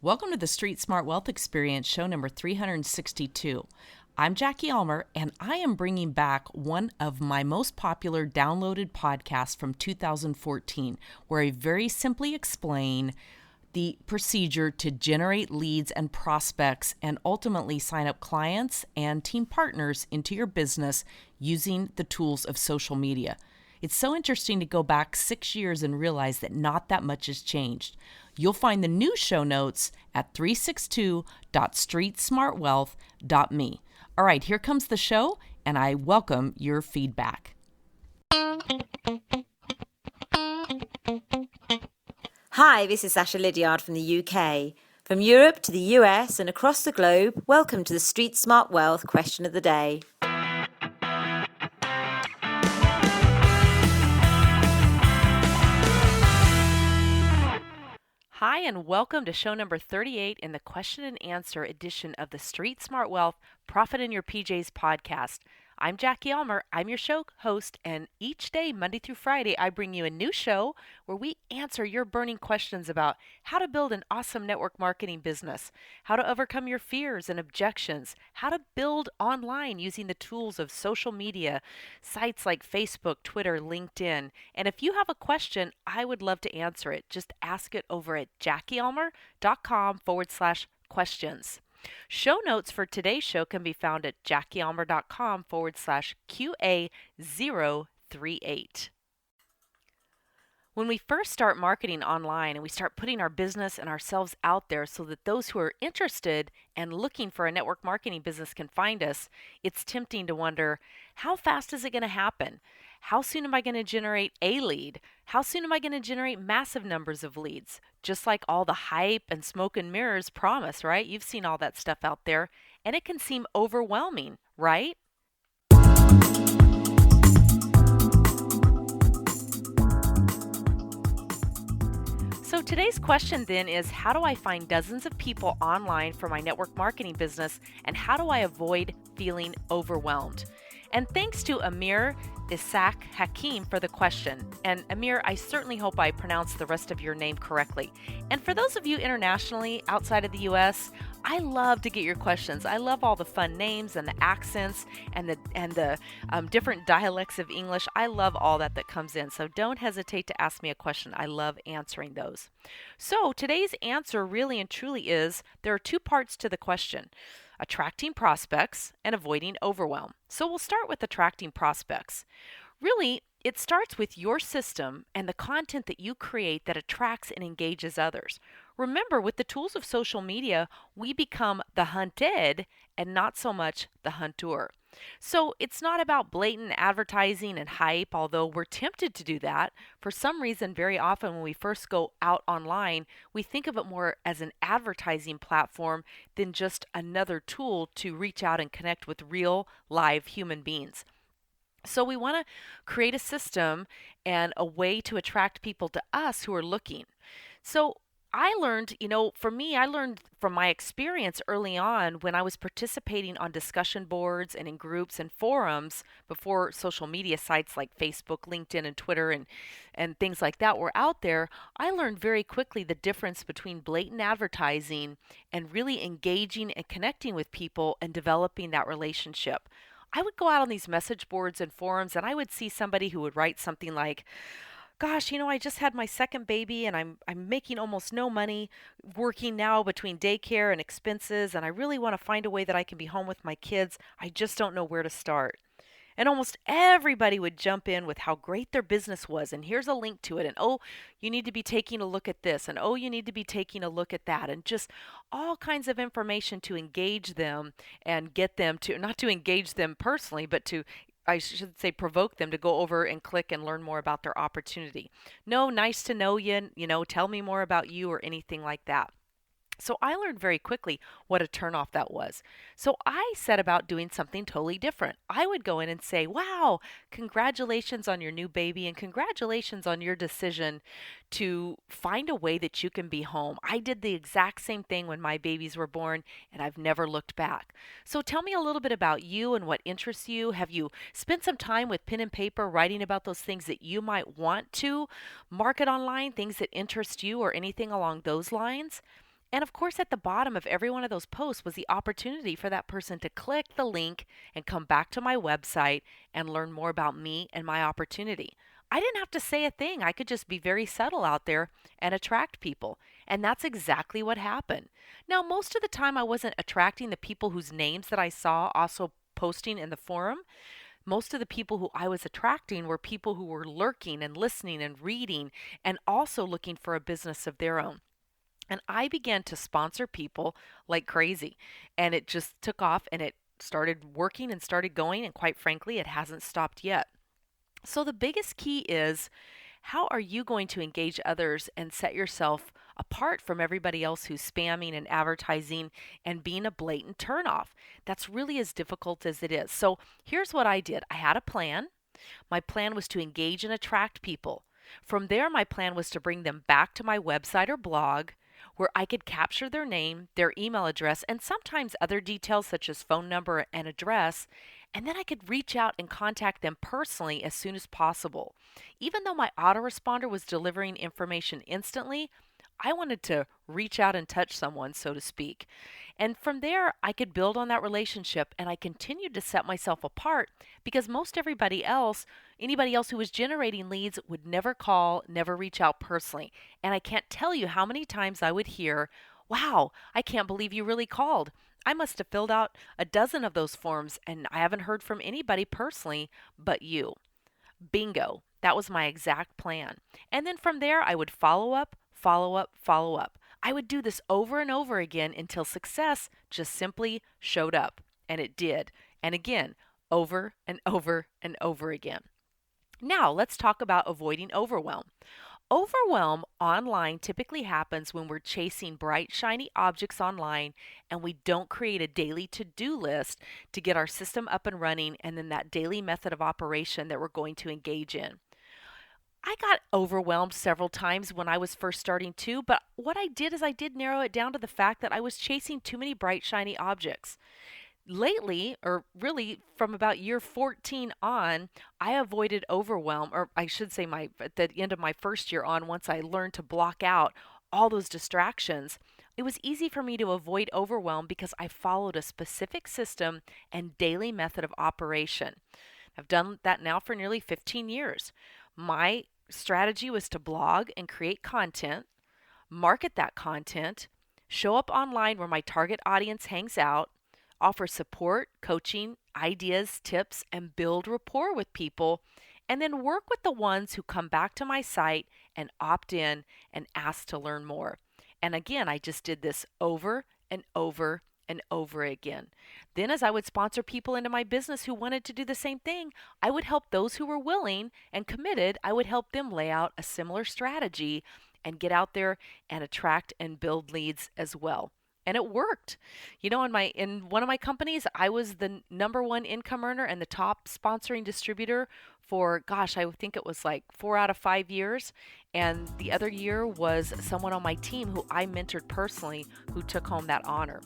Welcome to the Street Smart Wealth Experience, show number 362. I'm Jackie Almer, and I am bringing back one of my most popular downloaded podcasts from 2014, where I very simply explain the procedure to generate leads and prospects and ultimately sign up clients and team partners into your business using the tools of social media. It's so interesting to go back 6 years and realize that not that much has changed. You'll find the new show notes at 362.streetsmartwealth.me. All right, here comes the show, and I welcome your feedback. Hi, this is Sasha Lydiard from the UK. From Europe to the US and across the globe, welcome to the Street Smart Wealth Question of the Day. Hi, and welcome to show number 38 in the question and answer edition of the Street Smart Wealth Profit in Your PJs podcast. I'm Jackie Almer. I'm your show host, and each day, Monday through Friday, I bring you a new show where we answer your burning questions about how to build an awesome network marketing business, how to overcome your fears and objections, how to build online using the tools of social media, sites like Facebook, Twitter, LinkedIn. And if you have a question, I would love to answer it. Just ask it over at jackiealmer.com/questions. Show notes for today's show can be found at jackiealmer.com/QA038. When we first start marketing online and we start putting our business and ourselves out there so that those who are interested and looking for a network marketing business can find us, it's tempting to wonder, how fast is it going to happen? How soon am I going to generate a lead? How soon am I going to generate massive numbers of leads? Just like all the hype and smoke and mirrors promise, right? You've seen all that stuff out there, and it can seem overwhelming, right? So today's question then is, how do I find dozens of people online for my network marketing business, and how do I avoid feeling overwhelmed? And thanks to Amir Isaac Hakim for the question. And Amir, I certainly hope I pronounced the rest of your name correctly. And for those of you internationally outside of the US, I love to get your questions. I love all the fun names and the accents and the different dialects of English. I love all that comes in. So don't hesitate to ask me a question. I love answering those. So today's answer really and truly is, there are two parts to the question: attracting prospects and avoiding overwhelm. So we'll start with attracting prospects. Really, it starts with your system and the content that you create that attracts and engages others. Remember, with the tools of social media, we become the hunted and not so much the hunter. So it's not about blatant advertising and hype, although we're tempted to do that. For some reason, very often when we first go out online, we think of it more as an advertising platform than just another tool to reach out and connect with real, live human beings. So we want to create a system and a way to attract people to us who are looking. So I learned, for me, I learned from my experience early on when I was participating on discussion boards and in groups and forums before social media sites like Facebook, LinkedIn, and Twitter and things like that were out there. I learned very quickly the difference between blatant advertising and really engaging and connecting with people and developing that relationship. I would go out on these message boards and forums, and I would see somebody who would write something like, gosh, I just had my second baby and I'm making almost no money working now between daycare and expenses, and I really want to find a way that I can be home with my kids. I just don't know where to start. And almost everybody would jump in with how great their business was, and here's a link to it, and oh, you need to be taking a look at this, and oh, you need to be taking a look at that, and just all kinds of information to engage them and get them to, not to engage them personally, but to, I should say, provoke them to go over and click and learn more about their opportunity. No, nice to know you, tell me more about you or anything like that. So I learned very quickly what a turnoff that was. So I set about doing something totally different. I would go in and say, wow, congratulations on your new baby and congratulations on your decision to find a way that you can be home. I did the exact same thing when my babies were born, and I've never looked back. So tell me a little bit about you and what interests you. Have you spent some time with pen and paper writing about those things that you might want to market online, things that interest you or anything along those lines? And of course, at the bottom of every one of those posts was the opportunity for that person to click the link and come back to my website and learn more about me and my opportunity. I didn't have to say a thing. I could just be very subtle out there and attract people. And that's exactly what happened. Now, most of the time, I wasn't attracting the people whose names that I saw also posting in the forum. Most of the people who I was attracting were people who were lurking and listening and reading and also looking for a business of their own. And I began to sponsor people like crazy. And it just took off and it started working and started going. And quite frankly, it hasn't stopped yet. So the biggest key is, how are you going to engage others and set yourself apart from everybody else who's spamming and advertising and being a blatant turnoff? That's really as difficult as it is. So here's what I did. I had a plan. My plan was to engage and attract people. From there, my plan was to bring them back to my website or blog where I could capture their name, their email address, and sometimes other details such as phone number and address. And then I could reach out and contact them personally as soon as possible. Even though my autoresponder was delivering information instantly, I wanted to reach out and touch someone, so to speak. And from there, I could build on that relationship, and I continued to set myself apart because most anybody else who was generating leads would never call, never reach out personally. And I can't tell you how many times I would hear, "Wow, I can't believe you really called. I must have filled out a dozen of those forms and I haven't heard from anybody personally but you." Bingo. That was my exact plan. And then from there, I would follow up, follow up, follow up. I would do this over and over again until success just simply showed up. And it did. And again, over and over and over again. Now, let's talk about avoiding overwhelm. Overwhelm online typically happens when we're chasing bright, shiny objects online and we don't create a daily to-do list to get our system up and running and then that daily method of operation that we're going to engage in. I got overwhelmed several times when I was first starting too, but what I did is I did narrow it down to the fact that I was chasing too many bright, shiny objects. Lately, or really from about year 14 on, I avoided overwhelm, or I should say at the end of my first year on, once I learned to block out all those distractions, it was easy for me to avoid overwhelm because I followed a specific system and daily method of operation. I've done that now for nearly 15 years. My strategy was to blog and create content, market that content, show up online where my target audience hangs out, offer support, coaching, ideas, tips, and build rapport with people, and then work with the ones who come back to my site and opt in and ask to learn more. And again, I just did this over and over and over again. Then as I would sponsor people into my business who wanted to do the same thing, I would help those who were willing and committed. I would help them lay out a similar strategy and get out there and attract and build leads as well. And it worked. You know, in one of my companies, I was the number one income earner and the top sponsoring distributor for, I think it was like 4 out of 5 years. And the other year was someone on my team who I mentored personally who took home that honor.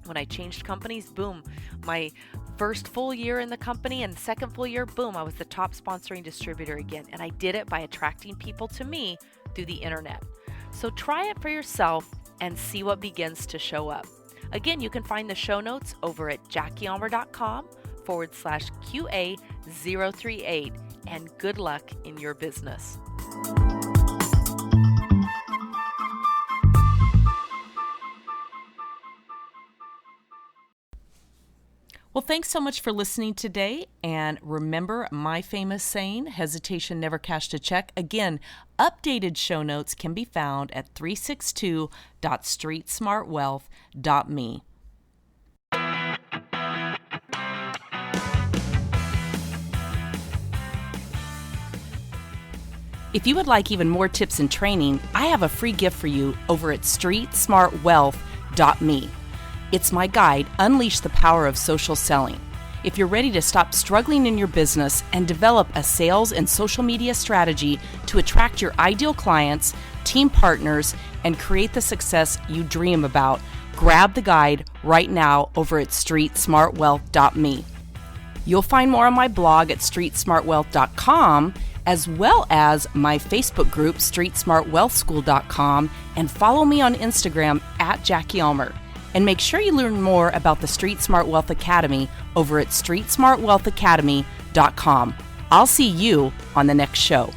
When I changed companies, boom, my first full year in the company and the second full year, boom, I was the top sponsoring distributor again. And I did it by attracting people to me through the internet. So try it for yourself and see what begins to show up. Again, you can find the show notes over at JackieAlmer.com/QA038, and good luck in your business. Well, thanks so much for listening today. And remember my famous saying, hesitation never cashed a check. Again, updated show notes can be found at 362.streetsmartwealth.me. If you would like even more tips and training, I have a free gift for you over at streetsmartwealth.me. It's my guide, Unleash the Power of Social Selling. If you're ready to stop struggling in your business and develop a sales and social media strategy to attract your ideal clients, team partners, and create the success you dream about, grab the guide right now over at streetsmartwealth.me. You'll find more on my blog at streetsmartwealth.com, as well as my Facebook group, StreetSmartWealthSchool.com, and follow me on Instagram at Jackie Ulmer. And make sure you learn more about the Street Smart Wealth Academy over at StreetSmartWealthAcademy.com. I'll see you on the next show.